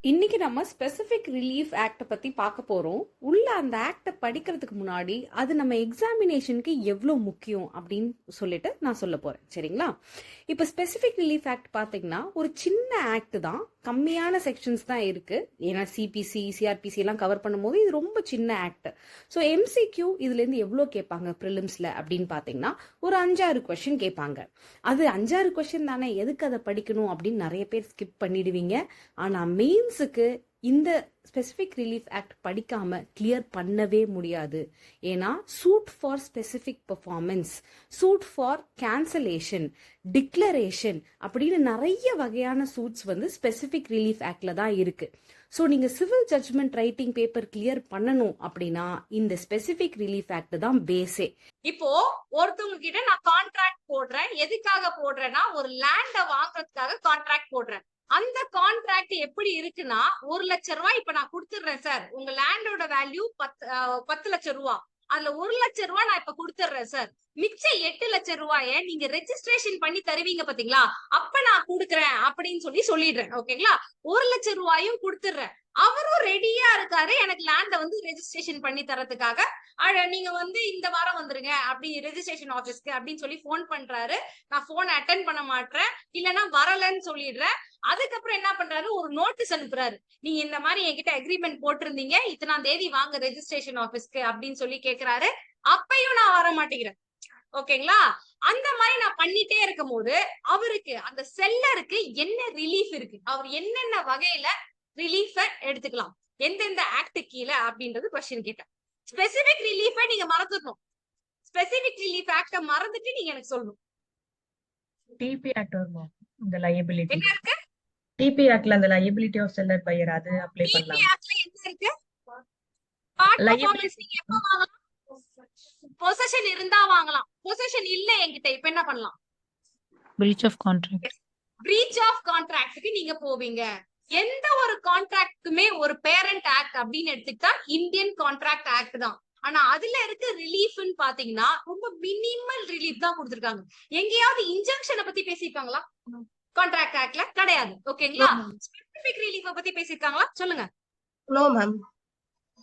இன்னைக்கு நம்ம specific relief act பத்தி பார்க்க போறோம். உள்ள அந்த ஆக்ட படிக்கிறதுக்கு முன்னாடி அது நம்ம எக்ஸாமினேஷனுக்கு எவ்வளவு முக்கியம் அப்படின்னு சொல்லிட்டு நான் சொல்ல போறேன். சரிங்களா? இப்ப ஸ்பெசிபிக் ரிலீஃப் ஆக்ட் பாத்தீங்கன்னா ஒரு சின்ன ஆக்ட் தான், கம்மியான செக்ஷன்ஸ் தான் இருக்கு. ஏன்னா சிபிசி சிஆர்பிசி எல்லாம் கவர் பண்ணும்போது இது ரொம்ப சின்ன ஆக்ட். ஸோ எம்சிக்யூ இதுல இருந்து எவ்வளவு கேட்பாங்க ப்ரிலிம்ஸ்ல அப்படின்னு பாத்தீங்கன்னா ஒரு 5-6 கொஸ்டின் கேட்பாங்க. அது 5-6 கொஸ்டின் தானே, எதுக்கு அதை படிக்கணும் அப்படின்னு நிறைய பேர் ஸ்கிப் பண்ணிடுவீங்க. ஆனா மெயின்ஸுக்கு இந்த ஸ்பெசிபிக் ரிலீஃப் ஆக்ட் படிக்காம கிளியர் பண்ணவே முடியாது. ஏன்னா suit for specific performance, suit for cancellation, declaration அப்படின்னு நிறைய வகையான சூட்ஸ் வந்து ஸ்பெசிபிக் ரிலீஃப் ஆக்ட்ல தான் இருக்கு. ஸோ நீங்க civil judgment writing paper clear பண்ணணும் அப்படின்னா இந்த ஸ்பெசிபிக் ரிலீஃப் ஆக்ட் தான் பேஸே. இப்போ ஒருத்தவங்க கிட்ட நான் கான்ட்ராக்ட் போடுறேன். எதுக்காக போடுறேன்னா ஒரு லேண்ட வாங்குறதுக்காக கான்ட்ராக்ட் போடுறேன். அந்த கான்ட்ராக்ட் எப்படி இருக்குன்னா 1,00,000 ரூபாய் இப்ப நான் கொடுத்துடுறேன் சார். உங்க லேண்டோட வேல்யூ 10 லட்சம் ரூபாய். அதுல 1,00,000 ரூபாய் நான் இப்ப கொடுத்துடுறேன் சார். மிச்சம் 8 லட்சம் ரூபாய நீங்க ரெஜிஸ்ட்ரேஷன் பண்ணி தருவீங்க பாத்தீங்களா, அப்ப நான் கொடுக்குறேன் அப்படின்னு சொல்லிடுறேன். ஓகேங்களா? 1,00,000 ரூபாயும் கொடுத்துடுறேன். அவரும் ரெடியா இருக்காரு எனக்கு லேண்ட வந்து ரெஜிஸ்ட்ரேஷன் பண்ணி தரதுக்காக. நீங்க வந்து இந்த வாரம் வந்துருங்க அப்படி ரெஜிஸ்ட்ரேஷன் ஆபீஸ்க்கு அப்படின்னு சொல்லி போன் பண்றாரு. நான் போன் அட்டென்ட் பண்ண மாட்டேன், இல்லைன்னா வரலன்னு சொல்லிடுறேன். அதுக்கப்புறம் என்ன பண்றாரு, ஒரு நோட்டீஸ் அனுப்புறாரு. நீங்க இந்த மாதிரி என்கிட்ட அக்ரிமெண்ட் போட்டிருந்தீங்க, இத்தனாம் தேதி வாங்க ரெஜிஸ்ட்ரேஷன் ஆபீஸ்க்கு அப்படின்னு சொல்லி கேக்குறாரு. அப்பையும் நான் வர மாட்டேங்கிறேன். ஓகேங்களா? அந்த மாதிரி நான் பண்ணிட்டே இருக்கும் போது அவருக்கு அந்த செல்லருக்கு என்ன ரிலீஃப் இருக்கு, அவர் என்னென்ன வகையில ரிலீஃப எடுத்துக்கலாம், எந்தெந்த ஆக்ட் கீழே அப்படின்றது கொஸ்டின் கேட்டேன். ஸ்பெசிபிக் ரிலீஃப நீங்க மறந்துடணும். ஸ்பெசிபிக் ரிலீஃப் ஆக்ட மறந்துட்டு நீங்க எனக்கு சொல்லணும். டிபி ஆக்ட் வருமா? இந்த லையபிலிட்டி என்ன இருக்கு? டிபி ஆக்ட்ல அந்த லையபிலிட்டி ஆஃப் செல்லர் பையர் அது அப்ளை பண்ணலாம். டிபி ஆக்ட்ல என்ன இருக்கு? பார்ட் பெர்ஃபார்மன்ஸ் நீங்க எப்ப வாங்கலாம்? பொசஷன் இருந்தா வாங்கலாம். பொசஷன் இல்ல என்கிட்ட, இப்ப என்ன பண்ணலாம்? Breach of contract. Breach of கான்ட்ராக்ட்க்கு நீங்க போவீங்க. எந்த ஒரு கான்ட்ராக்டுமே ஒரு பேரண்ட் ஆக்ட் அப்படின்னு எடுத்துக்கிட்டா இந்தியன் கான்ட்ராக்ட் ஆக்ட் தான். ஆனா அதுல இருக்க ரிலீஃப்னு பாத்தீங்கன்னா ரொம்ப மினிமல் ரிலீஃப் தான் கொடுத்திருக்காங்க. எங்கேயாவது இன்ஜங்ஷனை பத்தி பேசிருக்காங்களா? கான்ட்ராக்ட் ஆக்ட்ல கிடையாது. ஓகேங்களா? ஸ்பெசிபிக் ரிலீஃப் பத்தி பேசிருக்காங்களா? சொல்லுங்க. நோ மேம்,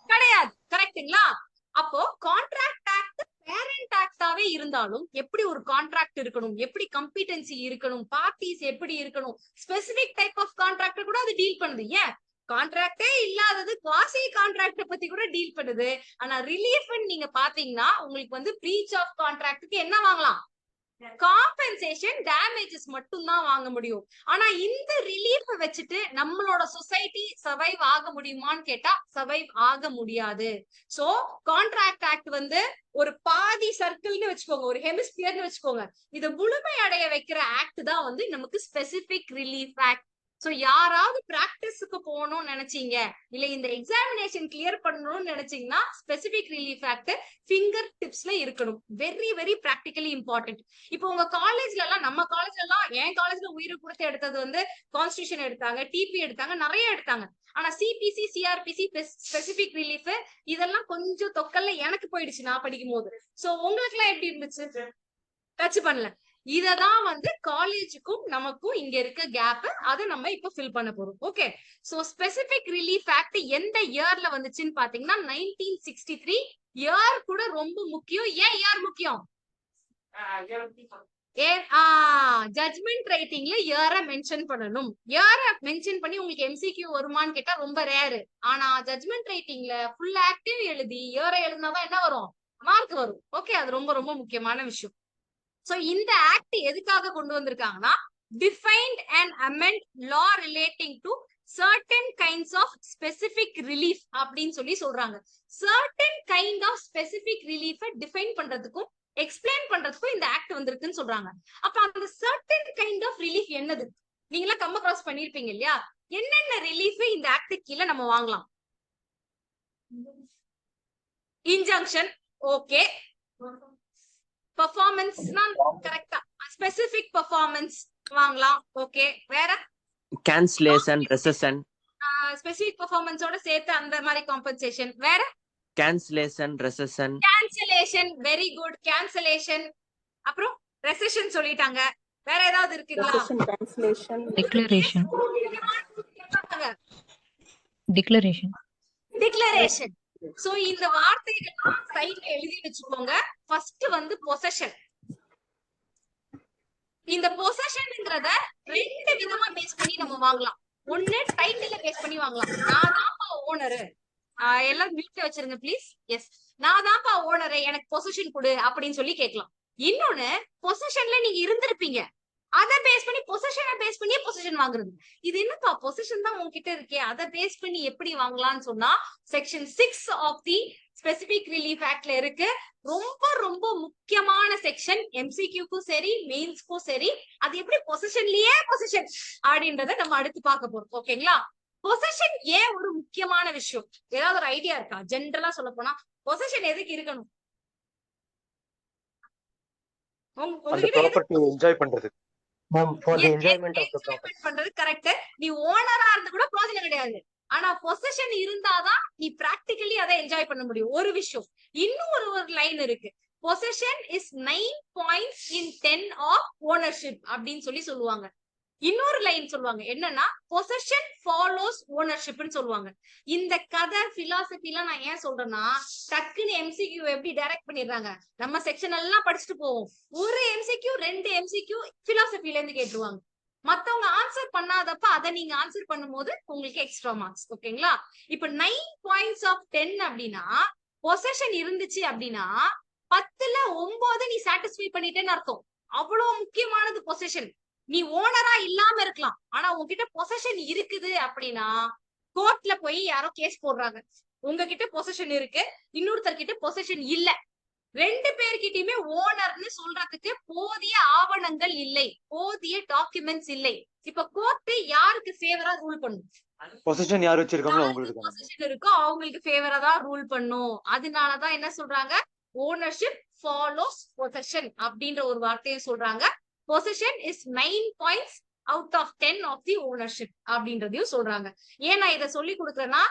கிடையாது. கரெக்ட்டுங்களா? அப்போ கான்ட்ராக்ட் ஆக்ட் பேரண்ட் ஆக்டாவே இருந்தாலும் எப்படி ஒரு கான்ட்ராக்ட் இருக்கணும், எப்படி கம்பிட்டன்சி இருக்கணும், பார்ட்டிஸ் எப்படி இருக்கணும், ஸ்பெசிபிக் டைப் ஆஃப் கான்ட்ராக்ட் கூட அது டீல் பண்ணுது. ஏன் கான்ட்ராக்டே இல்லாதது குவாசி கான்ட்ராக்ட் பத்தி கூட டீல் பண்ணுது. ஆனா ரிலீஃப் நீங்க பாத்தீங்கன்னா உங்களுக்கு வந்து பிரீச் ஆஃப் கான்ட்ராக்ட்க்கு என்ன வாங்கலாம்? காம்பன்சேஷன் டேமேஜஸ் மட்டும் தான் வாங்க முடியும். ஆனா இந்த ரிலீஃப் வச்சுட்டு நம்மளோட சொசைட்டி சர்வைவ் ஆக முடியுமான்னு கேட்டா சர்வைவ் ஆக முடியாது. சோ கான்ட்ராக்ட் ஆக்ட் வந்து ஒரு பாதி சர்க்கிள்னு வச்சுக்கோங்க, ஒரு ஹெமிஸ்பியர்னு வச்சுக்கோங்க. இதை முழுமை அடைய வைக்கிற ஆக்ட் தான் வந்து நமக்கு ஸ்பெசிபிக் ரிலீஃப் ஆக்ட். சோ யாராவது பிராக்டிஸ்க்கு போகணும்னு நினைச்சீங்க, இல்ல இந்த எக்ஸாமினேஷன் கிளியர் பண்ணணும்னு நினைச்சீங்கன்னா ஸ்பெசிபிக் ரிலீஃப் ஆக்ட் ஃபிங்கர் டிப்ஸ்ல இருக்கணும். Very very practically important. இப்போ உங்க காலேஜ்ல எல்லாம், நம்ம காலேஜ்ல எல்லாம், என் காலேஜ்ல உயிரை கொடுத்து எடுத்தது வந்து கான்ஸ்டியூஷன் எடுத்தாங்க, டிபி எடுத்தாங்க, நிறைய எடுத்தாங்க. ஆனா சிபிசி சிஆர்பிசி ஸ்பெசிபிக் ரிலீஃப் இதெல்லாம் கொஞ்சம் தொக்கல்ல எனக்கு போயிடுச்சு நான் படிக்கும் போது. சோ உங்களுக்கு எல்லாம் எப்படி இருந்துச்சு? டச் பண்ணல. இததான் வந்து காலேஜுக்கும் நமக்கும் இங்க இருக்க கேப். அதை நம்ம இப்ப ஃபில் பண்ண போறோம். Okay, so specific relief act எந்த இயர்ல வந்துச்சுன்னு பாத்தீங்கன்னா 1963. இயர் கூட ரொம்ப முக்கியம். ஏன் இயர் முக்கியம்? ஜட்ஜ்மெண்ட் ரைட்டிங்ல இயரை மென்ஷன் பண்ணணும். இயரை மென்ஷன் பண்ணி உங்களுக்கு எம்சிக்யூ வருமான்னு கேட்டா ரொம்ப ரேரு. ஆனா ஜட்ஜ்மெண்ட் ரைட்டிங்ல ஃபுல் ஆக்டிவ் எழுதி இயரை எழுதினாதான் என்ன வரும்? மார்க் வரும். ஓகே, அது ரொம்ப ரொம்ப முக்கியமான விஷயம். சோ இந்த ஆக்ட் எதுக்காக கொண்டு வந்திருக்காங்கன்னா defined and amend law relating to certain kinds of specific relief அப்படின்னு சொல்றாங்க. Certain kind of specific relief define பண்றதுக்கும் எக்ஸ்பிளைன் பண்றதுக்கும் இந்த ஆக்ட் வந்திருக்குன்னு சொல்றாங்க. அப்ப அந்த சர்டன் கைண்ட் ஆஃப் ரிலீஃப் என்னது? நீங்களா கம் அக்ராஸ் பண்ணிருப்பீங்க இல்லையா? என்னென்ன ரிலீஃப் இந்த ஆக்ட் கீழே நம்ம வாங்கலாம்? Injunction, okay. பெர்ஃபார்மன்ஸ்னா கரெக்ட்டா ஸ்பெசிபிக் பெர்ஃபார்மன்ஸ் வாங்கலாம். ஓகே, வேற கேன்சலேஷன், ரெசெஷன். ஸ்பெசிபிக் பெர்ஃபார்மன்ஸோட சேர்த்து அந்த மாதிரி காம்பன்சேஷன். வேற cancellation, rescission. Cancellation, very good. Cancellation, அப்புறம் ரெசெஷன் சொல்லிட்டாங்க. வேற ஏதாவது இருக்குங்களா? Cancellation, declaration. Declaration. Declaration. So இந்த வார்த்தைகள் சைட்ல எழுதி வச்சுக்கோங்க. ஃபர்ஸ்ட் வந்து பொசஷன். இந்த பொசஷன்ங்கறத ரெண்டு விதமா பேஸ் பண்ணி நம்ம வாங்கலாம். ஒன்னு டைட்டில பேஸ் பண்ணி வாங்கலாம். நான் தான்ப்பா ஓனரு. எல்லாரும் மியூட்ல வச்சிருங்க ப்ளீஸ். எஸ், நான் தான்ப்பா ஓனரு, எனக்கு பொசஷன் கொடு அப்படின்னு சொல்லி கேட்கலாம். இன்னொன்னு, பொசஷன்ல நீங்க இருந்திருப்பீங்க, அத பேஸ் பண்ணி பொசஷனை பேஸ் பண்ணி பொசஷன் வாங்குறது. இது என்னப்பா பொசஷன் தான் உங்ககிட்ட இருக்கே, அதை பேஸ் பண்ணி எப்படி வாங்கலாம்னு சொன்னா section 6 of the specific relief ஆக்ட்ல இருக்கு. ரொம்ப ரொம்ப முக்கியமான செக்ஷன். எம்சிக்யூக்கும் சரி மெயின்ஸ்க்கும் சரி. அது எப்படி பொசஷன்லயே பொசஷன் அப்படின்றத நம்ம அடுத்து பார்க்க போறோம். ஓகேங்களா? பொசஷன் ஏன் ஒரு முக்கியமான விஷயம்? ஏதாவது ஒரு ஐடியா இருக்கா? ஜென்ரலா சொல்ல போனா பொசஷன் எதுக்கு இருக்கணும்? உங்ககிட்ட என்ஜாய் பண்றது ma'am, for the enjoyment of the property பண்றது கரெக்ட். நீ ஓனரா இருந்து கூட பிரயோஜனம் கிடையாது. ஆனா பொசஷன் இருந்தாதான் நீ பிராக்டிகலி அதை என்ஜாய் பண்ண முடியும். ஒரு விஷயம். இன்னும் ஒரு லைன் இருக்கு. Possession is 9 points in 10 of ownership அப்படின்னு சொல்லுவாங்க. இன்னொரு லைன் சொல்லுவாங்க, என்னன்னா பொசஷன் ஃபாலோஸ் ஓனர்ஷிப்னு சொல்லுவாங்க. இந்த கதை பிலாசபி எல்லாம் நான் ஏன் சொல்றேன்னா, டக்குன்னு எம்சிக்யூ எப்படி டைரக்ட் பண்ணிடுறாங்க. நம்ம செக்ஷன் எல்லாம் படிச்சுட்டு போவோம், ஒரு எம்சிக்யூ 2 எம்சிக்யூ பிலாசபில இருந்து கேட்டுருவாங்க. மத்தவங்க ஆன்சர் பண்ணாதப்ப அதை நீங்க ஆன்சர் பண்ணும்போது உங்களுக்கு எக்ஸ்ட்ரா மார்க்ஸ். ஓகேங்களா? இப்ப 9 points of 10 அப்படின்னா பொசஷன் இருந்துச்சு அப்படின்னா 10ல 9 நீ சாட்டிஸ்ஃபை பண்ணிட்டேன்னு அர்த்தம். அவ்வளவு முக்கியமானது பொசஷன். நீ ஓனரா இல்லாம இருக்கலாம், ஆனா உங்ககிட்ட பொசஷன் இருக்குது அப்படின்னா கோர்ட்ல போய் யாரோ கேஸ் போடுறாங்க, உங்ககிட்ட பொசஷன் இருக்கு, இன்னொருத்தர் கிட்ட பொசஷன் இல்ல, ரெண்டு பேர்கிட்டயுமே ஓனர்னு சொல்றதுக்கு போதிய ஆவணங்கள் இல்லை, போதிய டாக்குமெண்ட்ஸ் இல்லை. இப்ப கோர்ட் யாருக்கு ஃபேவரா ரூல் பண்ணும்? பொசிஷன் யார் வச்சிருக்காங்களோ அவங்களுக்கு தான். பொசிஷன் இருக்கோ அவங்களுக்கு ஃபேவரா தான் ரூல் பண்ணும். அதனாலதான் என்ன சொல்றாங்க, ஓனர்ஷிப் ஃபாலோஸ் பொசஷன் அப்படின்ற ஒரு வார்த்தையை சொல்றாங்க. Possession is 9 points out of 10 of the ownership அப்படின்றதையும் சொல்றாங்க. ஏன் நான் இதை சொல்லி கொடுக்குறேன்னா,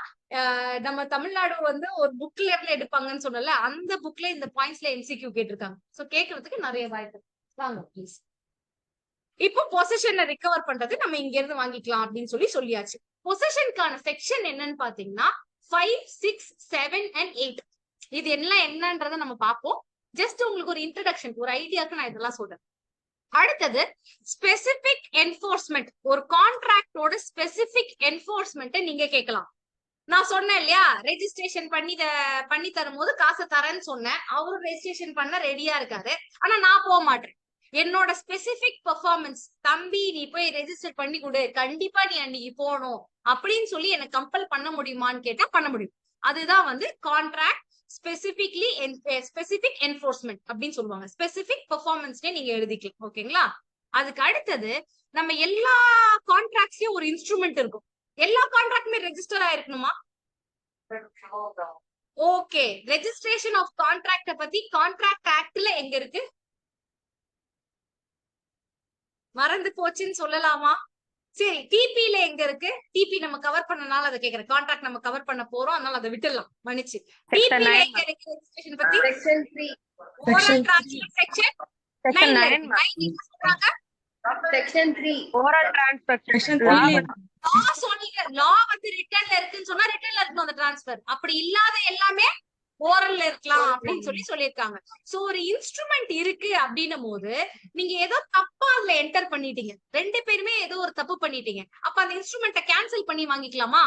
நம்ம தமிழ்நாடு வந்து ஒரு புக்ல இருந்து எடுப்பாங்கன்னு சொன்னல, அந்த புக்ல இந்த பாயிண்ட்ஸ்ல எம்சிக்யூ கேட்டிருக்காங்க. சோ கேட்கறதுக்கு நிறைய வாய்ப்பு. வாங்க ப்ளீஸ். இப்போ பொசஷனை ரிகவர் பண்றது நம்ம இங்க இருந்து வாங்கிக்கலாம் அப்படின்னு சொல்லியாச்சு. பொசஷனுக்கான செக்ஷன் என்னன்னு பாத்தீங்கன்னா 5, 6, 7 and 8. இது எல்லாம் என்னன்றதை நம்ம பார்ப்போம். ஜஸ்ட் உங்களுக்கு ஒரு இன்ட்ரடக்ஷன், ஒரு ஐடியாக்கு நான் இதெல்லாம் சொல்றேன். அடுத்தது ஸ்பெசிபிக் என்ஃபோர்ஸ்மெண்ட். ஒரு கான்ட்ராக்டோட ஸ்பெசிபிக் என்ஃபோர்ஸ்மெண்ட் நீங்க கேட்கலாம். நான் சொன்னேன் இல்லையா, ரெஜிஸ்ட்ரேஷன் பண்ணி தரும் போது காசை தரேன்னு சொன்னேன். அவரும் ரெஜிஸ்ட்ரேஷன் பண்ண ரெடியா இருக்காரு, ஆனா நான் போக மாட்டேன். என்னோட ஸ்பெசிபிக் பெர்ஃபார்மன்ஸ், தம்பி நீ போய் ரெஜிஸ்டர் பண்ணி கொடு, கண்டிப்பா நீ அன்னைக்கு போகணும் அப்படின்னு சொல்லி எனக்கு கம்பல் பண்ண முடியுமான்னு கேட்டா பண்ண முடியும். அதுதான் வந்து கான்ட்ராக்ட் ஸ்பெசிபிக் என்ஃபோர்ஸ்மெண்ட் அப்படின்னு சொல்லுவாங்க. ஸ்பெசிபிக் பெர்ஃபார்மன்ஸ்னே நீங்க எழுதிக்கலாம். ஓகேங்களா? அதுக்கு அடுத்தது, நம்ம எல்லா கான்ட்ராக்ட்ஸ்லயும் ஒரு இன்ஸ்ட்ருமெண்ட் இருக்கும். எல்லா கான்ட்ராக்டுமே ரெஜிஸ்டர் ஆயிருக்கணுமா? ஓகே, ரெஜிஸ்ட்ரேஷன் ஆஃப் கான்ட்ராக்ட பத்தி கான்ட்ராக்ட் ஆக்ட்ல எங்க இருக்கு? மறந்து போச்சுன்னு சொல்லலாமா? சரி, டிபில எங்க இருக்கு? டிபி நம்ம கவர் பண்ணனால அதை கேக்குறேன். கான்ட்ராக்ட் நம்ம கவர் பண்ண போறோம், அதனால அதை விட்டுடலாம், மன்னிச்சு. டிபில எங்க இருக்கு ரெஜிஸ்ட்ரேஷன் பத்தி? Section 3 oral transfer. செக்ஷன் 9 சொல்றாங்க. Section 3 oral transfer. செக்ஷன் 3 லா சொன்னீங்க, லா வந்து ரிட்டன்ல இருக்குன்னு சொன்னா ரிட்டன்ல இருக்கணும் அந்த ட்ரான்ஸ்ஃபர். அப்படி இல்லாத எல்லாமே ஓரல்ல இருக்கலாம் அப்படின்னு சொல்லியிருக்காங்க. சோ ஒரு இன்ஸ்ட்ருமெண்ட் இருக்கு அப்படின்னும் போது நீங்க ஏதோ தப்பா அதுல என்டர் பண்ணிட்டீங்க, ரெண்டு பேருமே ஏதோ ஒரு தப்பு பண்ணிட்டீங்க, அப்ப அந்த இன்ஸ்ட்ருமெண்ட்டை கேன்சல் பண்ணி வாங்கிக்கலாமா?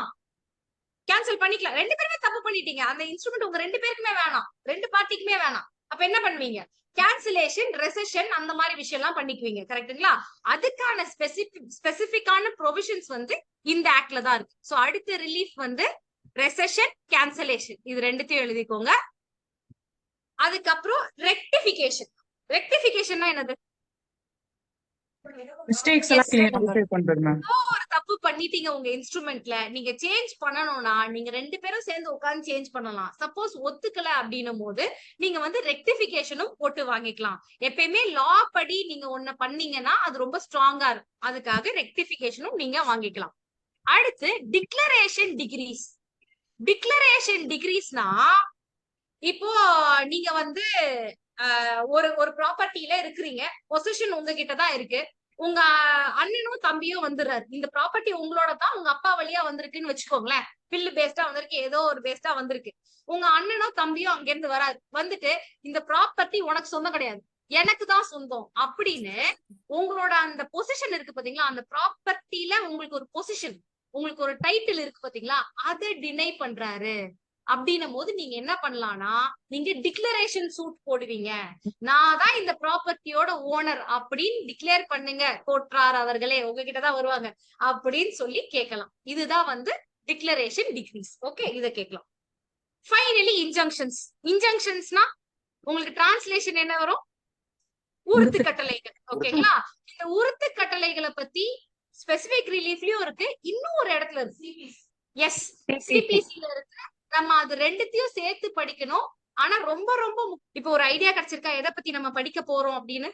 கேன்சல் பண்ணிக்கலாம். ரெண்டு பேருமே தப்பு பண்ணிட்டீங்க, அந்த இன்ஸ்ட்ருமெண்ட் உங்க ரெண்டு பேருக்குமே வேணாம், ரெண்டு பார்ட்டிக்குமே வேணாம். அப்ப என்ன பண்ணுவீங்க? கேன்சலேஷன், ரெசெஷன் அந்த மாதிரி விஷயம் எல்லாம் பண்ணிக்குவீங்க. கரெக்ட்டுங்களா? அதுக்கான ஸ்பெசிபிக்கான ப்ரொவிஷன்ஸ் வந்து இந்த ஆக்ட்ல தான் இருக்கு. சோ அடுத்த ரிலீஃப் வந்து ரெசெஷன், கேன்சலேஷன், இது ரெண்டுத்தையும் எழுதிக்கோங்க. அதுக்கப்புறம் ரெக்டிஃபிகேஷன். ரெக்டிஃபிகேஷன்னா என்னது? மிஸ்டேக்ஸ் எல்லாம் கிளியர் பண்றது மேம். ஒரு தப்பு பண்ணிட்டீங்க உங்க இன்ஸ்ட்ருமெண்ட்ல, நீங்க சேஞ்ச் பண்ணணும்னா நீங்க ரெண்டு பேரும் சேர்ந்து உட்கார்ந்து சேஞ்ச் பண்ணலாம். சப்போஸ் ஒத்துக்கல அப்படின்னும் போது நீங்க வந்து ரெக்டிஃபிகேஷனும் போட்டு வாங்கிக்கலாம். எப்பயுமே லா படி நீங்க ஒண்ணு பண்ணீங்கன்னா அது ரொம்ப ஸ்ட்ராங்கா இருக்கும். அதுக்காக ரெக்டிஃபிகேஷனும் நீங்க வாங்கிக்கலாம். அடுத்து டிக்ளரேஷன் டிகிரீஸ். டிக்ளரேஷன் டிகிரீஸ்னா, இப்போ நீங்க வந்து ஒரு ப்ராப்பர்ட்டில இருக்கிறீங்க, பொசிஷன் உங்ககிட்ட தான் இருக்கு, உங்க அண்ணனும் தம்பியும் வந்துடுறாரு. இந்த ப்ராப்பர்ட்டி உங்களோட தான், உங்க அப்பா வழியா வந்திருக்குன்னு வச்சுக்கோங்களேன். பில்லு பேஸ்டா வந்திருக்கு, ஏதோ ஒரு பேஸ்டா வந்திருக்கு. உங்க அண்ணனும் தம்பியும் அங்க இருந்து வராது, வந்துட்டு இந்த ப்ராப்பர்ட்டி உனக்கு சொந்தம் கிடையாது, எனக்கு தான் சொந்தம் அப்படின்னு உங்களோட அந்த பொசிஷன் இருக்கு பாத்தீங்களா, அந்த ப்ராப்பர்ட்டில உங்களுக்கு ஒரு பொசிஷன், உங்களுக்கு ஒரு டைட்டில் இருக்கு பாத்தீங்களா, அதை டினை பண்றாரு. அப்படின்னும் போது நீங்க என்ன பண்ணலாம்னா, நீங்க டிக்ளரேஷன் சூட் போடுவீங்க. நான் தான் இந்த ப்ராப்பர்ட்டியோட ஓனர் அப்படின்னு டிக்ளேர் பண்ணுங்க கோட்ரார் அவர்களே, உங்ககிட்டதான் வருவாங்க அப்படின்னு சொல்லி கேட்கலாம். இதுதான் வந்து டிக்ளரேஷன் டிகிரீஸ். ஓகே, இத கேட்கலாம். ஃபைனலி இன்ஜங்ஷன்ஸ். இன்ஜங்ஷன்ஸ்னா உங்களுக்கு டிரான்ஸ்லேஷன் என்ன வரும்? உறுத்து கட்டளைகள். ஓகேங்களா? இந்த உறுத்து கட்டளைகளை பத்தி ஸ்பெசிபிக் ரிலீஃப்லயும் இருக்கு, இன்னும் ஒரு இடத்துல இருக்கு. எஸ், சிபிசில இருக்கு. நம்ம அது ரெண்டுத்தையும் சேர்த்து படிக்கணும். ஆனா ரொம்ப ரொம்ப இப்ப ஒரு ஐடியா கிடைச்சிருக்கா எதை பத்தி நம்ம படிக்க போறோம் அப்படின்னு?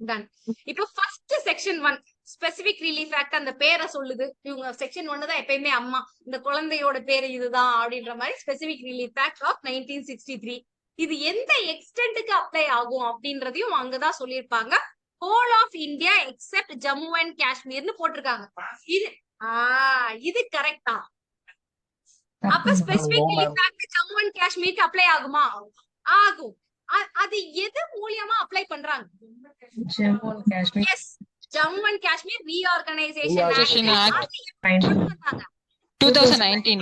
டன். இப்ப first section 1 specific relief act அந்த பேரை சொல்லுது. இவங்க செக்ஷன் 1 தான் எப்பயுமே அம்மா, இந்த குழந்தையோட பேரு இதுதான் அப்படின்ற மாதிரி ஸ்பெசிபிக் ரிலீஃப் ஆக்ட் ஆஃப் 1963. இது எந்த எக்ஸ்டென்ட்டுக்கு அப்ளை ஆகும் அப்படின்றதையும் அங்கதான் சொல்லியிருப்பாங்க. Whole of India except Jammu and காஷ்மீர்னு போட்டிருக்காங்க. இது கரெக்டா? அப்ப specific relief act Jammu and காஷ்மீருக்கு அப்ளை ஆகுமா? ஆகும். அது எது மூலியமா அப்ளை பண்றாங்க? Jammu and Kashmir. Yes, Jammu and Kashmir reorganisation act கொண்டு வந்தாங்க. 2019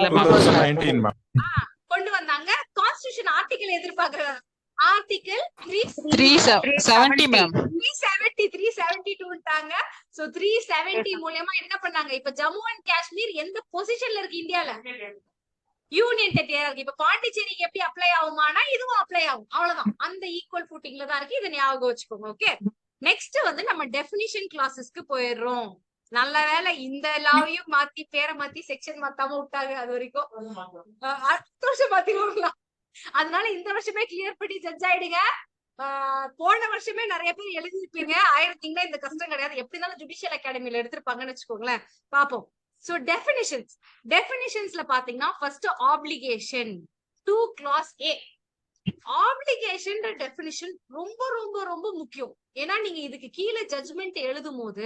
கொண்டு வந்தாங்க. கான்ஸ்டிடியூஷன் ஆர்டிகல் எதிர்பார்க்கறாங்க. Article 370 ma'am. 370 372ட்டாங்க. சோ 370 மூலமா என்ன பண்ணாங்க? இப்ப ஜம்மு அண்ட் காஷ்மீர் எந்த பொசிஷன்ல இருக்கு இந்தியால? யூனியன் டெரிட்டரியா இருக்கு. இப்ப பாண்டிச்சேரிக்கு எப்படி அப்ளை ஆகுமானா இதுவும் அப்ளை ஆகும். அவ்வளவுதான், அந்த ஈக்குவல் ஃபூட்டிங்ல தான் இருக்கு. இதை ஞாபகம் வச்சுக்கோங்க. ஓகே, நெக்ஸ்ட் வந்து நம்ம டெஃபினிஷன் கிளாஸஸ்க்கு போயிடுறோம். நல்ல வேலை இந்த லாவையும் மாத்தி பேரை மாத்தி செக்ஷன் மாத்தாம விட்டாங்க. அது வரைக்கும் அடுத்த வருஷம் மாத்திடுவாங்களாம். அதனால இந்த வருஷமே கிளியர் பண்ணி ஜட்ஜ் ஆயிடுங்க. போன வருஷமே நிறைய பேர் எழுதிருப்பீங்க. ஆயிரத்தீங்கன்னா இந்த கஷ்டம் கிடையாது. எப்படி இருந்தாலும் ஜுடிஷியல் அகாடமில எடுத்திருப்பாங்கன்னு வச்சுக்கோங்களேன். பாப்போம். சோ டெஃபினிஷன்ஸ்ல பாத்தீங்கன்னா first application 2 clause A. Application definition ரொம்ப ரொம்ப ரொம்ப முக்கியம். ஏன்னா நீங்க இதுக்கு கீழே ஜட்ஜ்மெண்ட் எழுதும் போது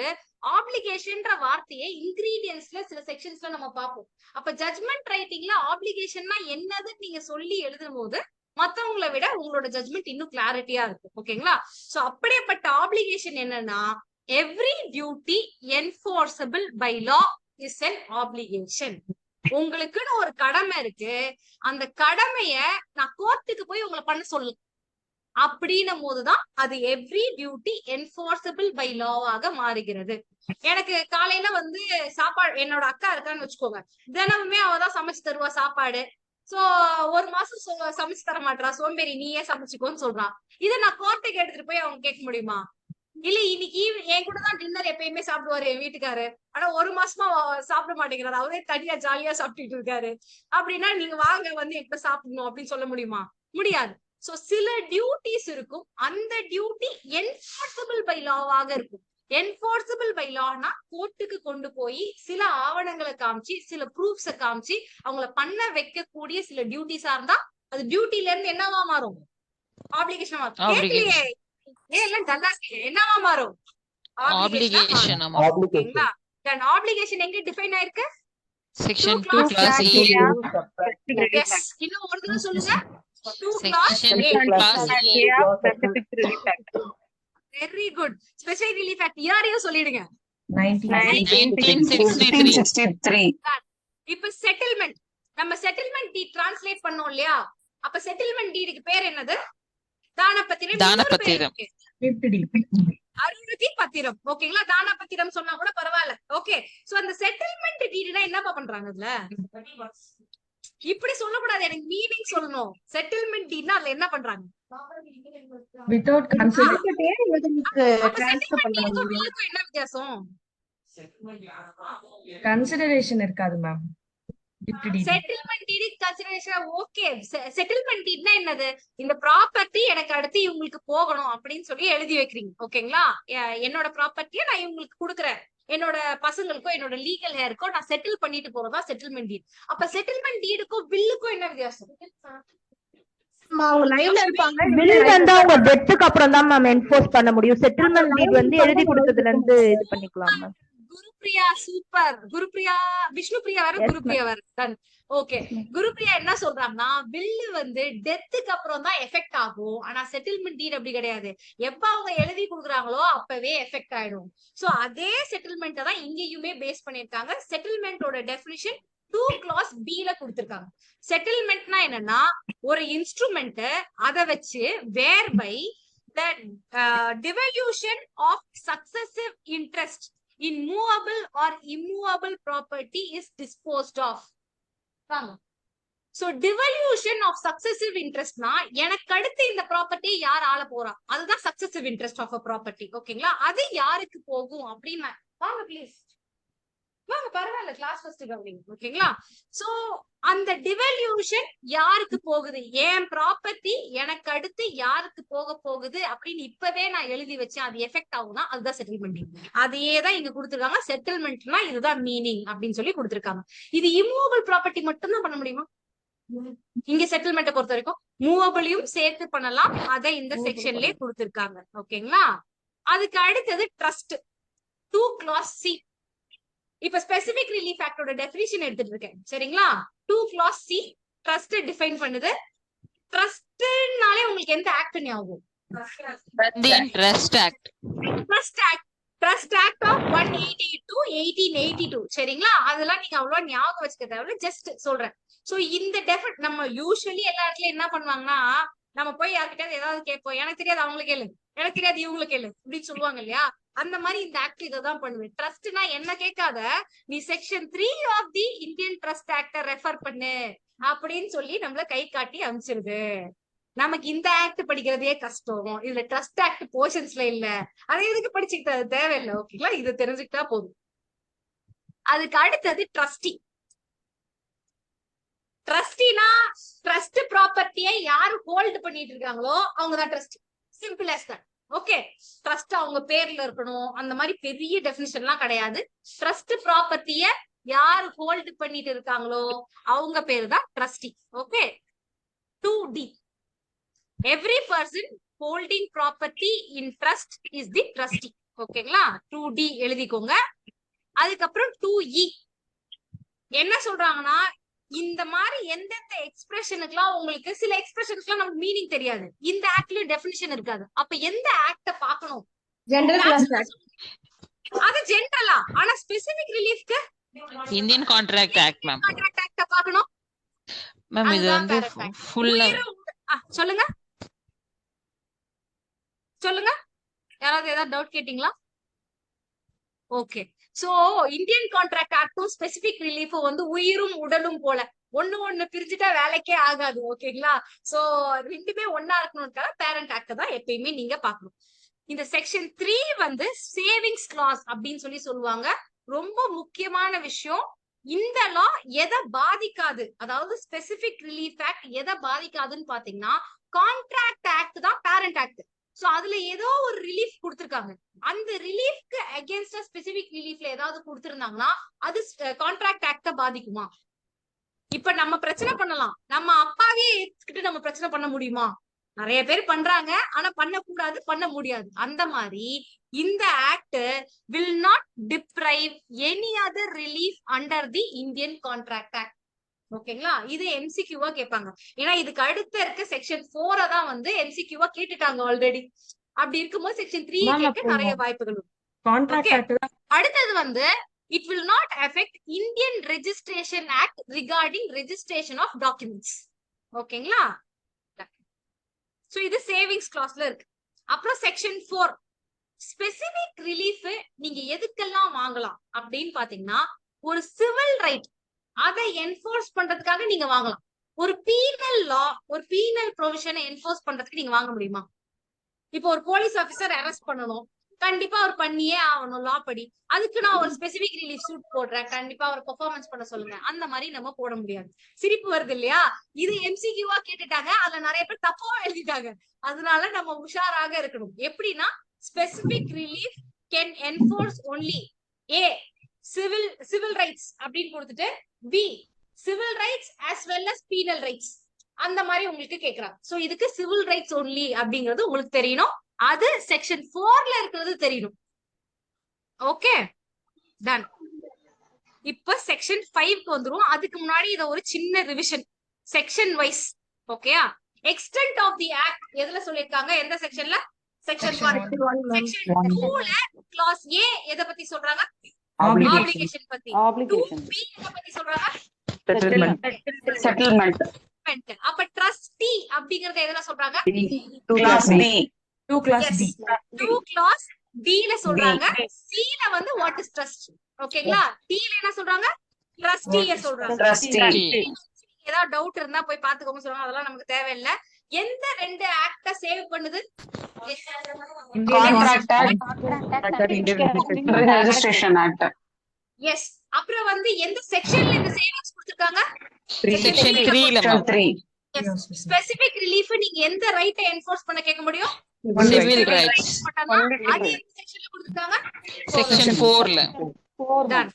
ஆப்ளிகேஷன்ற வார்த்தையை இன்கிரீடியன்ஸ்ல சில செக்ஷன்ஸ்ல நம்ம பார்ப்போம். அப்ப ஜட்ஜ்மெண்ட் ரைட்டிங்ல ஆப்ளிகேஷன்னா என்னதுன்னு நீங்க சொல்லி எழுதும் போது மத்தவங்களை விட உங்களோட ஜட்ஜ்மெண்ட் இன்னும் கிளாரிட்டியா இருக்கும். ஓகேங்களா? சோ அப்படியேப்பட்ட ஆப்ளிகேஷன் என்னன்னா, every duty enforceable by law is an obligation. உங்களுக்குன்னு ஒரு கடமை இருக்கு, அந்த கடமைய நான் கோர்ட்டுக்கு போய் உங்களை பண்ண சொல்லு அப்படின்னும் போதுதான் அது எவ்ரி டியூட்டி என்ஃபோர்ஸபிள் பை லாவாக மாறுகிறது. எனக்கு காலையில வந்து சாப்பாடு, என்னோட அக்கா இருக்கான்னு வச்சுக்கோங்க, தினமுமே அவதான் சமைச்சு தருவா சாப்பாடு. சோ ஒரு மாசம் சமைச்சு தர மாட்டா, சோம்பேறி நீயே சமைச்சுக்கோன்னு சொல்றான். இதை நான் கோர்ட்டுக்கு எடுத்துட்டு போய் அவங்க கேட்க முடியுமா? இல்ல இன்னைக்கு என் கூட தான் டின்னர் எப்பயுமே சாப்பிடுவாரு என் வீட்டுக்காரு, ஆனா ஒரு மாசமா சாப்பிட மாட்டேங்கிறாரு, அவரே தனியா ஜாலியா சாப்பிட்டுட்டு இருக்காரு. அப்படின்னா நீங்க வாங்க வந்து என்கிட்ட சாப்பிடணும் அப்படின்னு சொல்ல முடியுமா? முடியாது. சோ சில டியூட்டிஸ் இருக்கும், அந்த டியூட்டி என்ஃபோர்ஸபிள் பை லாவாக இருக்கும். என்ஃபோர்ஸபிள் பை லானா கோர்ட்டுக்கு கொண்டு போய் சில ஆவணங்களை காமிச்சு, சில ப்ரூஃப்ஸ காமிச்சு அவங்கள பண்ண வைக்கக்கூடிய சில டியூட்டிஸா இருந்தா அது டியூட்டில இருந்து என்னவா மாறும்? ஆப்ளிகேஷன் மாறும். என்னவா மாறும்? ஆப்ளிகேஷன். ஆப்ளிகேஷன் எங்க டிஃபைன் ஆயிருக்கு? Section 2 clause A. இன்னும் ஒரு தடவை சொல்லுங்க. 2 section 2 clause A. Very good. Specific relief act இயரையும் சொல்லிடுங்க. 1963. இப்ப செட்டில்மெண்ட், நம்ம செட்டில்மெண்ட் டீட் டிரான்ஸ்லேட் பண்ணோம் இல்லையா? அப்ப செட்டில்மெண்ட் டீடுக்கு பேர் என்னது? தானபத்திரம். அருணதி பத்திரம். ஓகேங்களா? தானபத்திரம் சொன்னா கூட பரவாயில்ல. ஓகே, சோ அந்த செட்டில்மெண்ட் டீடுனா என்னப்பா பண்றாங்க அதுல? இப்படி சொல்லக்கூடாது, எனக்கு மீனிங் சொல்லணும். செட்டில்மெண்ட் டீட்னா அதுல என்ன பண்றாங்க? வித்அவுட் கன்சிடரேஷன் என்ன வித்தியாசம்? கன்சிடரேஷன் இருக்காது ma'am. Settlement deed consideration. Okay, settlement டீட்னா என்னது? இந்த ப்ராப்பர்ட்டி எனக்கு அடுத்து இவங்களுக்கு போகணும் அப்படின்னு சொல்லி எழுதி வைக்கிறீங்க. ஓகேங்களா? என்னோட ப்ராப்பர்ட்டியை நான் இவங்களுக்கு கொடுக்குறேன், என்னோட பசங்களுக்கோ என்னோட லீகல் ஹேருக்கோ நான் செட்டில் பண்ணிட்டு போறதா செட்டில்மெண்ட் டீட். அப்ப செட்டில்மெண்ட் டீடுக்கும் வில்லுக்கும் என்ன வித்தியாசம்? அவங்க லைவ்ல இருப்பாங்க. வில் வந்து அவங்க டெத்துக்கு அப்புறம் தான் மேம் என்ஃபோர்ஸ் பண்ண முடியும். செட்டில்மெண்ட் டீட் வந்து எழுதி கொடுத்ததுல இருந்து இது பண்ணிக்கலாம் மேம். குருப்ரியா சூப்பர். குருப்ரியா, விஷ்ணுபிரியா வேற, குருப்ரியா வேற. டன். ஓகே, குருப்ரியா என்ன சொல்றாங்கன்னா பில்லு வந்து டெத்துக்கு அப்புறம் தான் எஃபெக்ட் ஆகும். ஆனா செட்டில்மெண்ட் டீட் அப்படி கிடையாது. எப்ப அவங்க எழுதி கொடுக்குறாங்களோ அப்பவே எஃபெக்ட் ஆயிடும். சோ அதே செட்டில்மெண்ட் தான் இங்கேயுமே பேஸ் பண்ணிருக்காங்க. செட்டில்மெண்டோட டெபினிஷன் 2 clause B ல கொடுத்திருக்காங்க. செட்டில்மெண்ட்னா என்னன்னா ஒரு இன்ஸ்ட்ருமெண்ட் அத வச்சு whereby the devolution of successive interest in movable or immovable property is disposed of. So devolution of successive interest னா எனக்கு அடுத்து இந்த ப்ராப்பர்ட்டி யார் ஆள போறா, அதுதான் successive interest of a property. ஓகேங்களா? அது யாருக்கு போகும் அப்படின்னு வாங்க ப்ளீஸ் வாங்க, பரவாயில்ல, கிளாஸ் ஃபர்ஸ்ட் கவனிங்க. ஓகேங்களா? சோ அந்த டிவல்யூஷன் யாருக்கு போகுது, என் ப்ராப்பர்ட்டி எனக்கு அடுத்து யாருக்கு போக போகுது அப்படின்னு இப்பவே நான் எழுதி வச்சேன், அது எஃபெக்ட் ஆகும்னா அதுதான் செட்டில்மெண்ட். அதையே தான் இங்க கொடுத்துருக்காங்க. செட்டில்மெண்ட்னா இதுதான் மீனிங் அப்படின்னு சொல்லி கொடுத்துருக்காங்க. இது இம்மூவபிள் ப்ராப்பர்ட்டி மட்டும் தான் பண்ண முடியுமா? இங்க செட்டில்மெண்ட்டை பொறுத்த வரைக்கும் மூவபிளையும் சேர்த்து பண்ணலாம். அதை இந்த செக்ஷன்லயே கொடுத்திருக்காங்க. ஓகேங்களா? அதுக்கு அடுத்தது ட்ரஸ்ட் 2 clause C. இப்ப ஸ்பெசிபிக் ரிலீஃப் ஆக்டோட டெஃபினிஷன் எடுத்துட்டு இருக்கேன். சரிங்களா? 2 clause C ட்ரஸ்ட் டிஃபைன் பண்ணுது. ட்ரஸ்ட்னாலே உங்களுக்கு எந்த ஆக்ட் ஞாபகம்? Trust act. Trust act of 182 1882. சரிங்களா? அதெல்லாம் நீங்க அவ்வளவு ஞாபகம் வச்சுக்க தேவையில்ல, ஜஸ்ட் சொல்றேன். சோ இந்த நம்ம யூஸ்வலி எல்லா இடத்துலயும் என்ன பண்ணுவாங்கன்னா, நம்ம போய் யார்கிட்ட ஏதாவது கேட்போம், எனக்கு தெரியாது அவங்களுக்கு கேளு, எனக்கு தெரியாது இவங்களுக்கு கேளு அப்படின்னு சொல்லுவாங்க இல்லையா? அந்த மாதிரி இந்த ஆக்ட் இதான் பண்ணுவேன். ட்ரஸ்ட்னா என்ன கேட்காத, நீ section 3 of the Indian trust act refer பண்ணு அப்படின்னு சொல்லி நம்மள கை காட்டி அனுப்பிச்சிருது. நமக்கு இந்த ஆக்ட் படிக்கிறதே கஷ்டம், இதுல ட்ரஸ்ட் ஆக்ட் போர்ஷன்ஸ்ல இல்ல, அதை எதுக்கு படிச்சுக்கிட்டு தேவையில்லை. ஓகேங்களா? இதை தெரிஞ்சுக்கிட்டா போதும். அதுக்கு அடுத்தது ட்ரஸ்டி. ட்ரஸ்டினா ட்ரஸ்ட் ப்ராப்பர்ட்டியை யாரு ஹோல்டு பண்ணிட்டு இருக்காங்களோ அவங்கதான் trustee. Simple as that. Okay, trust அவங்க பேர்ல இருக்கணும் அந்த மாதிரி பெரிய டெபினிஷன் எல்லாம் கிடையாது. ட்ரஸ்ட் ப்ராப்பர்ட்டிய யாரு ஹோல்டு பண்ணிட்டு இருக்காங்களோ அவங்க பேரு தான் trustee. Okay. 2D. Every person holding property in trust is the trustee. ஓகேங்களா? 2D எழுதிக்கோங்க. அதுக்கப்புறம் 2E என்ன சொல்றாங்கன்னா, இந்த மாதிரி எந்தெந்த எக்ஸ்பிரஷனுக்குலாம் உங்களுக்கு சில எக்ஸ்பிரஷனுக்குலாம் நமக்கு மீனிங் தெரியாது, இந்த ஆக்ட்லயும் டெஃபினிஷன் இருக்காது. அப்ப எந்த ஆக்ட பார்க்கணும்? General clauses act. அது ஜெனரலா. ஆனா ஸ்பெசிபிக் ரிலீஃப்க்கு Indian contract act ma'am. Contract ஆக்ட பார்க்கணும் மேம் இது வந்து ஃபுல்லா சொல்லுங்க சொல்லுங்க, யாராவது ஏதாவது டவுட் கேட்டீங்களா? ஓகே. சோ இந்தியன் கான்ட்ராக்ட் ஆக்டும் ஸ்பெசிபிக் ரிலீஃபும் வந்து உயிரும் உடலும் போல, ஒண்ணு பிரிச்சுட்டா வேலைக்கே ஆகாது. ஓகேங்களா? சோ ரெண்டுமே ஒன்னா இருக்கணும்னுக்காக பேரண்ட் ஆக்ட் தான் எப்பயுமே நீங்க பாக்கணும். இந்த செக்ஷன் 3 வந்து சேவிங்ஸ் கிளாஸ் அப்படின்னு சொல்லி சொல்லுவாங்க. ரொம்ப முக்கியமான விஷயம். இந்த லா எதை பாதிக்காது, அதாவது ஸ்பெசிபிக் ரிலீஃப் ஆக்ட் எதை பாதிக்காதுன்னு பாத்தீங்கன்னா கான்ட்ராக்ட் ஆக்ட் தான் பேரண்ட் ஆக்ட். சோ அதுல ஏதோ ஒரு ரிலீஃப் கொடுத்திருக்காங்க, அந்த ரிலீஃப்க்கு அகேன்ஸ்டா ஸ்பெசிபிக் ரிலீஃப்ல ஏதாவது கொடுத்திருந்தாங்கன்னா அது கான்ட்ராக்ட் ஆக்ட பாதிக்குமா? இப்ப நம்ம பிரச்சனை பண்ணலாம், நம்ம அப்பாவே ஏத்துக்கிட்டு நம்ம பிரச்சனை பண்ண முடியுமா? நிறைய பேர் பண்றாங்க, ஆனா பண்ணக்கூடாது, பண்ண முடியாது. அந்த மாதிரி இந்த act will not deprive any other relief under the Indian Contract Act. ஓகேங்களா? இது எம்சிக்யூவா கேட்பாங்க. ஏன்னா இதுக்கு அடுத்த இருக்க செக்ஷன் 4 தான் வந்து எம்சிக்யூவா கேட்டுட்டாங்க ஆல்ரெடி. அப்படி இருக்கும்போது செக்ஷன் 3 கேட்க நிறைய வாய்ப்புகள் உண்டு. கான்ட்ராக்ட் ஆக்ட் தான். அடுத்தது வந்து it will not affect Indian Registration Act regarding registration of documents. ஓகேங்களா? சோ இது சேவிங்ஸ் கிளாஸ்ல இருக்கு. அப்புறம் செக்ஷன் 4 ஸ்பெசிபிக் ரிலீஃப் நீங்க எதுக்கெல்லாம் வாங்கலாம் அப்படின்னு பாத்தீங்கன்னா, ஒரு சிவில் ரைட் அதை என்போர்ஸ் பண்றதுக்காக நீங்க வாங்கலாம். ஒரு பீனல் லா, ஒரு பீனல் ப்ரொவிஷனை என்போர்ஸ் பண்றதுக்கு நீங்க வாங்க முடியுமா? இப்போ ஒரு போலீஸ் ஆபீசர் அரெஸ்ட் பண்ணணும், கண்டிப்பா அவர் பண்ணியே ஆகணும் லா படி. அதுக்கு நான் ஒரு ஸ்பெசிபிக் ரிலீஃப் சூட் போடுறேன், கண்டிப்பா அவர் பெர்ஃபார்மன்ஸ் பண்ண சொல்லுங்க. அந்த மாதிரி நம்ம போட முடியாது. சிரிப்பு வருது இல்லையா? இது எம்சிக்யூவா கேட்டுட்டாங்க, அதுல நிறைய பேர் தப்பா எழுதிட்டாங்க. அதனால நம்ம உஷாராக இருக்கணும். எப்படின்னா specific relief can enforce only A civil rights அப்படின்னு கொடுத்துட்டு, B civil rights as well as penal rights. அந்த மாதிரி உங்களுக்கு கேக்குறாங்க. சோ இதுக்கு சிவில் ரைட்ஸ் ஒன்லி அப்படிங்கிறது உங்களுக்கு தெரியணும். அது செக்ஷன் 4ல இருக்கிறது தெரியணும். Okay, done. இப்ப செக்ஷன் 5க்கு வந்துரும். அதுக்கு முன்னாடி இத ஒரு சின்ன ரிவிஷன் செக்ஷன் வைஸ். ஓகேயா? எக்ஸ்டென்ட் ஆஃப் தி ஆக்ட் எதுல சொல்லிருக்காங்க? எந்த செக்ஷன்ல? செக்ஷன் 1. செக்ஷன் 2ல கிளாஸ் ஏ எதை பத்தி சொல்றாங்க? ஆப்ளிகேஷன் பத்தி. 2B எதை பத்தி சொல்றாங்க? செட்டில்மெண்ட். அப்ப ட்ரஸ்டி அப்படிங்கறத எதுல சொல்றாங்க? Clause D. 2 class D. 2 clause D ல சொல்றாங்க. C ல வந்து வாட் இஸ் ட்ரஸ்ட். ஓகேங்களா? D ல என்ன சொல்றாங்க? ட்ரஸ்டிய சொல்றாங்க. ட்ரஸ்டி. ஏதாவது டவுட் இருந்தா போய் பாத்துக்கோங்க சொல்றாங்க. அதெல்லாம் நமக்கு தேவையில்லை. எந்த 2 ஆக்ட சேவ் பண்ணுது? Contract act, registration act. Yes. அப்புறம் வந்து எந்த செக்ஷன்ல இந்த சேவிங்ஸ் கொடுத்திருக்காங்க? செக்ஷன் 3ல மேம். 3. ஸ்பெசிபிக் ரிலீஃப் நீங்க எந்த ரைட்டை என்ஃபோர்ஸ் பண்ண கேட்க முடியும்? சிவில் ரைட்ஸ் அது எந்த செக்ஷன்ல கொடுத்திருக்காங்க? செக்ஷன் 4ல. டன்.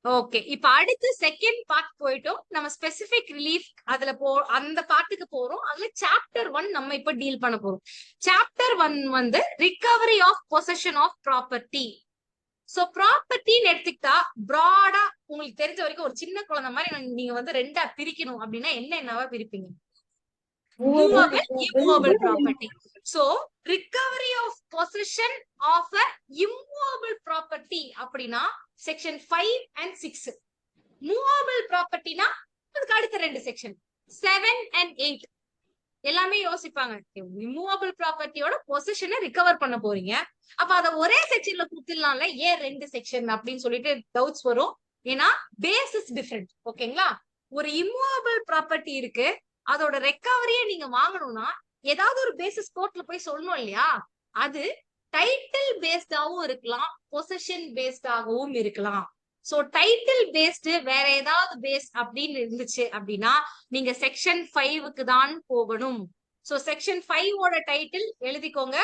ஓகே, இப்ப அடுத்து செகண்ட் பார்ட் போயிட்டோம். நம்ம ஸ்பெசிபிக் ரிலீஃப் அதுல அந்த பார்ட்டுக்கு போறோம். அதுல சாப்டர் 1 நம்ம இப்ப டீல் பண்ண போறோம். சாப்டர் 1 வந்து recovery of possession of property. So ப்ராப்பர்ட்டின்னு எடுத்துக்கிட்டா பிராடா உங்களுக்கு தெரிஞ்ச வரைக்கும் ஒரு சின்ன குழந்தை மாதிரி நீங்க வந்து 2ஆ பிரிக்கணும் அப்படின்னா என்னவா பிரிப்பீங்க? Movable, immovable property. So recovery of possession of a immovable property அப்படின்னா செக்ஷன் 5 and 6. மூவபிள் ப்ராப்பர்ட்டினா அதுக்கு அடுத்த 2 செக்ஷன் 7 and 8. எல்லாமே யோசிப்பாங்க, இம்மூவபிள் ப்ராப்பர்ட்டியோட பொசிஷனை ரிகவர் பண்ண போறீங்க, அப்ப அத ஒரே செக்ஷன்ல கொடுத்துடலாம்ல, ஏன் 2 செக்ஷன் அப்படின்னு சொல்லிட்டு டவுட்ஸ் வரும். ஏன்னா பேசிஸ் டிஃபரெண்ட். ஓகேங்களா? ஒரு இம்மூவபிள் ப்ராப்பர்ட்டி இருக்கு, அதோட ரெக்கவரியை நீங்க வாங்கணும்னா ஏதாவது ஒரு பேசிஸ் கோர்ட்ல போய் சொல்லணும் இல்லையா? அது டைட்டில் பேஸ்டாவும் இருக்கலாம், பொசிஷன் பேஸ்டாகவும் இருக்கலாம். சோ டைட்டில் பேஸ்டு வேற ஏதாவது பேஸ் அப்படின்னு இருந்துச்சு அப்படின்னா நீங்க செக்ஷன் 5க்கு தான் போகணும். சோ செக்ஷன் 5ஓட டைட்டில் எழுதிக்கோங்க,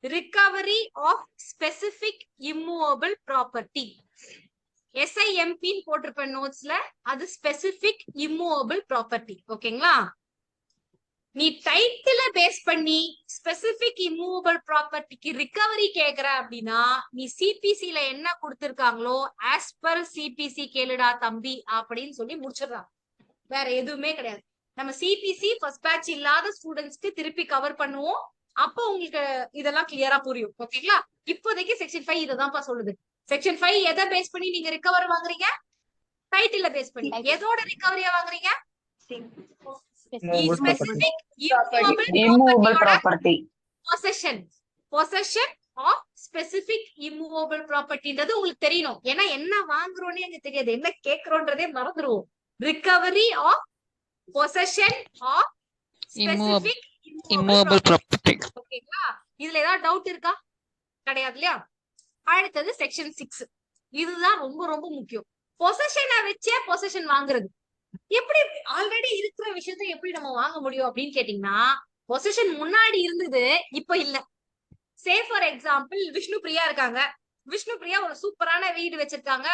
recovery of specific immovable property. SIMP போட்டிருப்பேன் நோட்ஸ்ல, அது ஸ்பெசிபிக் இம்மூவபிள் ப்ராப்பர்ட்டி. ஓகேங்களா? நீ டைட்டில பேஸ் பண்ணி ஸ்பெசிபிக் இம்மூவபிள் ப்ராப்பர்ட்டிக்கு ரிகவரி கேக்குற அப்படின்னா நீ சிபிசில என்ன கொடுத்திருக்காங்களோ ஆஸ் பர் சிபிசி கேளுடா தம்பி அப்படின்னு சொல்லி முடிச்சிடறாங்க. வேற எதுவுமே கிடையாது. நம்ம சிபிசி ஃபர்ஸ்ட் பேட்ச் இல்லாத ஸ்டூடெண்ட்ஸ்க்கு திருப்பி கவர் பண்ணுவோம். அப்போ உங்களுக்கு இதெல்லாம் கிளியரா புரியும். ஓகேங்களா? இப்போதைக்கு செக்ஷன் 5 இததான்ப்பா சொல்லுது. செக்ஷன் 5 எதை பேஸ் பண்ணி நீங்க ரிகவர் வாங்குறீங்க? டைட்டில பேஸ் பண்ணி. எதோட ரிகவரியா வாங்குறீங்க? Specific immovable property. Possession of specific immovable propertyன்றது உங்களுக்கு தெரியணும். ஏன்னா என்ன வாங்குறோன்னே எனக்கு தெரியாது, என்ன கேக்குறோன்றதே மறந்துடுவோம். Recovery of possession of specific immovable property. ஓகேங்களா? இதுல ஏதாவது டவுட் இருக்கா? கிடையாது இல்லையா? அடுத்தது செக்ஷன் 6. இதுதான் ரொம்ப ரொம்ப முக்கியம். பொசஷனை வச்சே பொசஷன் வாங்குறது. எப்படி ஆல்ரெடி இருக்கிற விஷயத்த எப்படி நம்ம வாங்க முடியும் அப்படின்னு கேட்டீங்கன்னா, பொசிஷன் முன்னாடி இருந்தது இப்ப இல்ல. Say for example Vishnu Priya இருக்காங்க. விஷ்ணு பிரியா ஒரு சூப்பரான வீடு வச்சிருக்காங்க,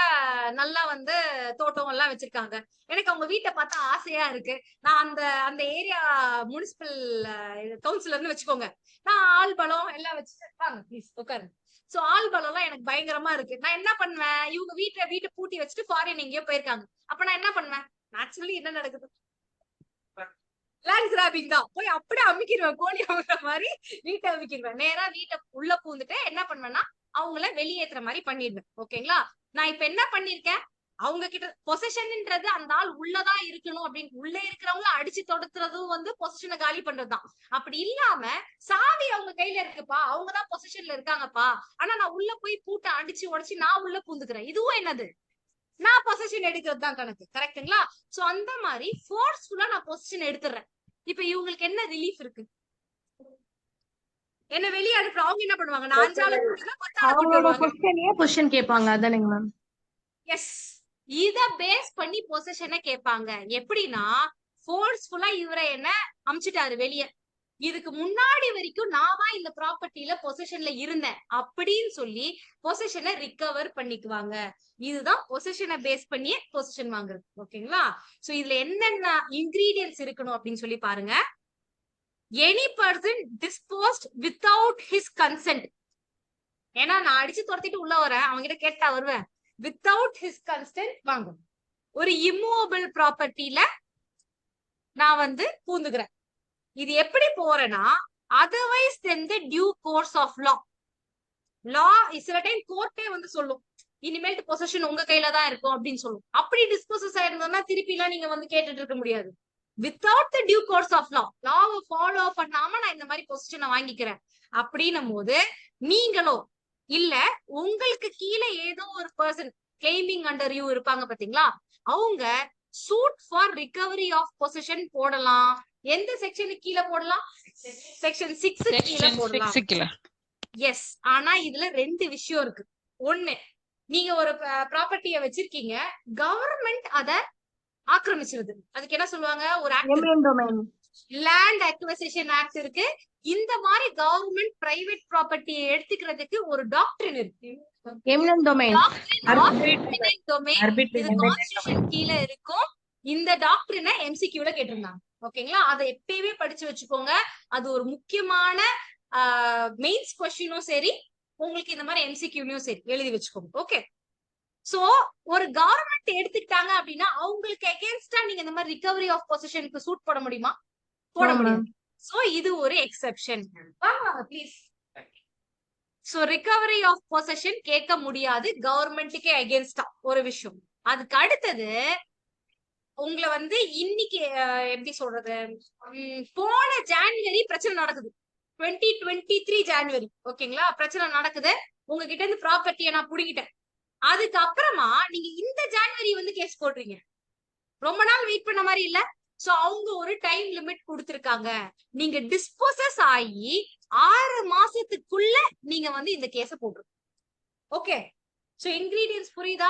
நல்லா வந்து தோட்டம் எல்லாம் வச்சிருக்காங்க. எனக்கு அவங்க வீட்டை பார்த்தா ஆசையா இருக்கு. நான் அந்த அந்த ஏரியா முனிசிபல் கவுன்சிலர்னு வச்சுக்கோங்க. நான் ஆள் பலம் எல்லாம் வச்சுருக்காங்க. ப்ளீஸ் உட்காருங்க. சோ ஆள் பலம் எல்லாம் எனக்கு பயங்கரமா இருக்கு. நான் என்ன பண்ணுவேன்? இவங்க வீட்டை பூட்டி வச்சுட்டு ஃபாரின் எங்கேயோ போயிருக்காங்க. அப்ப நான் என்ன பண்ணுவேன்? நேச்சுரலி என்ன நடக்குது? லேண்ட் கிராபிங் தான். போய் அப்படியே அமுக்கிடுவேன், கோழி அமுக்கிற மாதிரி வீட்டை அமுக்கிடுவேன். நேரா வீட்டை உள்ள பூந்துட்டு என்ன பண்ணுவேன்னா அவங்கள வெளியேற்றுற மாதிரி பண்ணிடுவேன். ஓகேங்களா? நான் இப்ப என்ன பண்ணிருக்கேன், அவங்க கிட்ட பொசிஷன்ன்றது அந்த ஆள் உள்ளதான் இருக்கணும் அப்படின்னு உள்ளே இருக்கிறவங்க அடிச்சு தொடுத்துறதும் வந்து பொசிஷனை காலி பண்றதுதான். அப்படி இல்லாம சாவி அவங்க கையில இருக்குப்பா, அவங்கதான் பொசிஷன்ல இருக்காங்கப்பா, ஆனா நான் உள்ள போய் பூட்டை அடிச்சு உடைச்சு நான் உள்ள பூந்துக்கிறேன், இதுவும் என்னது? நான் பொசிஷன் எடுக்கிறது தான் கணக்கு. கரெக்டுங்களா? சோ அந்த மாதிரி ஃபோர்ஸ்ஃபுல்லா நான் பொசிஷன் எடுத்துறேன். இப்ப இவங்களுக்கு என்ன ரிலீஃப் இருக்கு? என்ன வெளியே அனுப்புற அவங்க என்ன பண்ணுவாங்க? நான் 5 ஆளை பொசிஷன் கேட்பாங்க. அதானேங்க மேம்? எஸ், இத பேஸ் பண்ணி பொசிஷனை கேட்பாங்க. எப்படின்னா ஃபோர்ஸ்ஃபுல்லா இவரை என்ன அமிச்சிட்டாரு வெளியே, இதுக்கு முன்னாடி வரைக்கும் நான் தான் இந்த ப்ராப்பர்ட்டில பொசிஷன்ல இருந்தேன் அப்படின்னு சொல்லி பொசிஷனை ரிகவர் பண்ணிக்குவாங்க. இதுதான் பொசிஷனை பேஸ் பண்ணியே பொசிஷன் வாங்குறது. ஓகேங்களா? சோ இதுல என்னென்ன இன்கிரீடியன்ஸ் இருக்கணும் அப்படின்னு சொல்லி பாருங்க. Any person disposed without his consent. ஏன்னா நான் அடிச்சு துரத்திட்டு உள்ள வரேன், அவங்க கிட்ட கேட்டா வருவேன். வித்தவுட் ஹிஸ் கன்சென்ட் வாங்கும். ஒரு இம்மூவபிள் ப்ராப்பர்ட்டில நான் வந்து பூந்துக்கிறேன். இது எப்படி போறேன்னா, otherwise then the due course of law. Law சில டைம் கோர்ட்டே வந்து சொல்லும், இனிமேல் பொசிஷன் உங்க கையில தான் இருக்கும் அப்படின்னு சொல்லும். அப்படி டிஸ்போசஸ் ஆயிருந்தா திருப்பி எல்லாம் நீங்க வந்து கேட்டுட்டு இருக்க முடியாது. Without the due course of law, லாவை ஃபாலோ பண்ணாம நான் இந்த மாதிரி பொசிஷனை வாங்கிக்கிறேன் அப்படின்னும் போது, நீங்களோ இல்ல உங்களுக்கு கீழே ஏதோ ஒரு பர்சன் கிளைமிங் அண்டர் யூ இருப்பாங்க பாத்தீங்களா, அவங்க suit for recovery of possession போடலாம். எந்த செக்ஷனுக்கு கீழே போடலாம்? செக்ஷன் 6 கீழே போடலாம். எஸ். ஆனா இதுல 2 விஷயம் இருக்கு. ஒண்ணு, நீங்க ஒரு ப்ராப்பர்ட்டிய வச்சிருக்கீங்க, கவர்மெண்ட் அத ஆக்கிரமிச்சிருது. அதுக்கு என்ன சொல்லுவாங்க? ஒரு லேண்ட் அக்விசிஷன் ஆக்ட் இருக்கு. இந்த மாதிரி கவர்மெண்ட் பிரைவேட் ப்ராப்பர்ட்டியை எடுத்துக்கிறதுக்கு ஒரு டாக்டரின் இருக்கு. கீழே இருக்கும். இந்த டாக்டரினை எம்சிக்யூல கேட்டிருந்தாங்க. ஓகேங்களா? அதை எப்பயுமே படிச்சு வச்சுக்கோங்க. அது ஒரு முக்கியமான மெயின்ஸ் கொஸ்டினும் சரி, உங்களுக்கு இந்த மாதிரி எம்சிக்யூலையும் சரி எழுதி வச்சுக்கோங்க. ஓகே. சோ ஒரு கவர்மெண்ட் எடுத்துக்கிட்டாங்க அப்படின்னா அவங்களுக்கு அகேன்ஸ்டா நீங்க இந்த மாதிரி ரிகவரி ஆஃப் பொசிஷனுக்கு சூட் போட முடியுமா? போட முடியாது. சோ இது ஒரு எக்ஸெப்ஷன். வாங்க please. So recovery of possession கேட்க முடியாது கவர்மெண்ட்டுக்கே அகேன்ஸ்டா ஒரு விஷயம். அதுக்கு அடுத்தது உங்களை வந்து இன்னைக்கு எப்படி சொல்றது, போன ஜான்வரி பிரச்சனை நடக்குது. 2023 ஜான்வரி. ஓகேங்களா? பிரச்சனை நடக்குது. உங்ககிட்ட இருந்து ப்ராப்பர்ட்டியை நான் புடிங்கிட்டேன். அதுக்கப்புறமா நீங்க இந்த ஜான்வரி வந்து கேஸ் போடுறீங்க. ரொம்ப நாள் வெயிட் பண்ண மாதிரி இல்ல. சோ அவங்க ஒரு டைம் லிமிட் கொடுத்திருக்காங்க. நீங்க டிஸ்போசஸ் ஆகி 6 மாசத்துக்குள்ள நீங்க வந்து இந்த கேஸ போட்டுருங்க. ஓகே. சோ இன்கிரீடியன்ஸ் புரியுதா?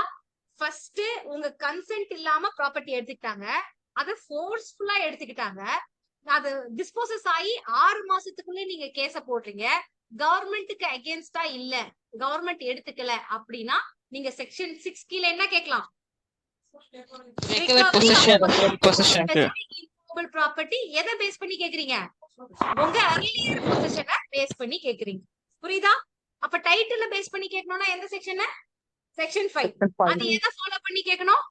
ஃபர்ஸ்ட் உங்க கன்சென்ட் இல்லாம ப்ராப்பர்ட்டி எடுத்துக்கிட்டாங்க, அத ஃபோர்ஸ்ஃபுல்லா எடுத்துக்கிட்டாங்க, அது டிஸ்போசஸ் ஆகி 6 மாசத்துக்குள்ள நீங்க கேஸ போடுறீங்க. கவர்மெண்ட்டுக்கு அகேன்ஸ்டா இல்ல, கவர்மெண்ட் எடுத்துக்கல அப்படின்னா நீங்க செக்ஷன் 6 கீழ என்ன கேட்கலாம்? ப்ராப்பர்ட்டி எதை பேஸ் பண்ணி கேக்குறீங்க? உங்க அர்லியர் பொசிஷனை பேஸ் பண்ணி கேக்குறீங்க. புரியுதா? அப்ப டைட்டில் பேஸ் பண்ணி கேட்கணும்னா எந்த செக்ஷன்? செக்ஷன் 5. அது எதை ஃபாலோ பண்ணி கேட்கணும்?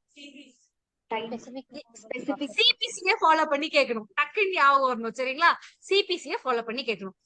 சிபிசியை ஃபாலோ பண்ணி கேட்கணும். டக்குன்னு ஞாபகம் வரணும். சரிங்களா? சிபிசியை ஃபாலோ பண்ணி கேட்கணும்.